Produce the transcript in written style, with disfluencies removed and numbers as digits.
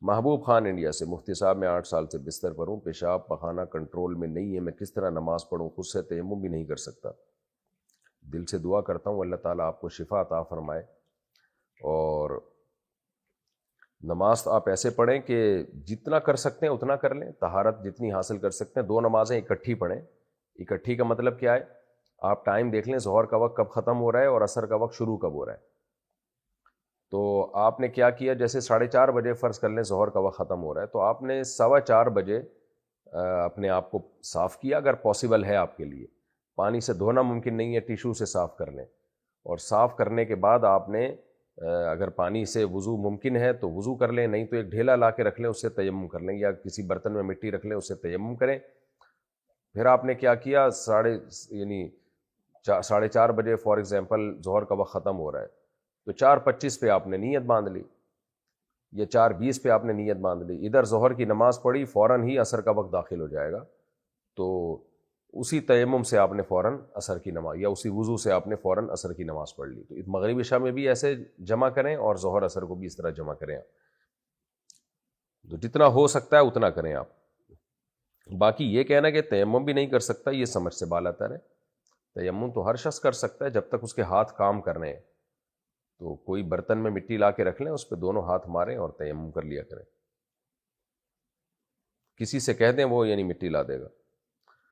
Mehboob Khan India سے، مفتی صاحب میں 8 سال سے بستر پر ہوں، پیشاب پخانہ کنٹرول میں نہیں ہے، میں کس طرح نماز پڑھوں؟ خود سے تیمم بھی نہیں کر سکتا۔ دل سے دعا کرتا ہوں اللہ تعالیٰ آپ کو شفا عطا فرمائے، اور نماز آپ ایسے پڑھیں کہ جتنا کر سکتے ہیں اتنا کر لیں، طہارت جتنی حاصل کر سکتے ہیں۔ 2 نمازیں اکٹھی پڑھیں۔ اکٹھی کا مطلب کیا ہے؟ آپ ٹائم دیکھ لیں ظہر کا وقت کب ختم ہو رہا ہے اور عصر کا وقت شروع کب ہو رہا ہے۔ تو آپ نے کیا کیا، جیسے 4:30 بجے فرض کر لیں ظہر کا وقت ختم ہو رہا ہے، تو آپ نے 4:15 بجے اپنے آپ کو صاف کیا، اگر پاسبل ہے آپ کے لیے۔ پانی سے دھونا ممکن نہیں ہے، ٹیشو سے صاف کر لیں، اور صاف کرنے کے بعد آپ نے اگر پانی سے وضو ممکن ہے تو وضو کر لیں، نہیں تو ایک ڈھیلا لا کے رکھ لیں، اس سے تیمم کر لیں، یا کسی برتن میں مٹی رکھ لیں، اس سے تیمم کریں۔ پھر آپ نے کیا کیا، 4:30 بجے فار ایگزامپل ظہر کا وقت ختم ہو رہا ہے، تو 4:25 پہ آپ نے نیت باندھ لی، یا 4:20 پہ آپ نے نیت باندھ لی، ادھر ظہر کی نماز پڑھی، فوراً ہی عصر کا وقت داخل ہو جائے گا، تو اسی تیمم سے آپ نے فوراً عصر کی نماز، یا اسی وضو سے آپ نے فوراً عصر کی نماز پڑھ لی۔ تو مغرب عشاء میں بھی ایسے جمع کریں، اور ظہر عصر کو بھی اس طرح جمع کریں، تو جتنا ہو سکتا ہے اتنا کریں آپ۔ باقی یہ کہنا کہ تیمم بھی نہیں کر سکتا، یہ سمجھ سے بالاتر ہے۔ تیمم تو ہر شخص کر سکتا ہے جب تک اس کے ہاتھ کام کر رہے ہیں، تو کوئی برتن میں مٹی لا کے رکھ لیں، اس پہ دونوں ہاتھ ماریں اور تیمم کر لیا کریں، کسی سے کہہ دیں وہ مٹی لا دے گا۔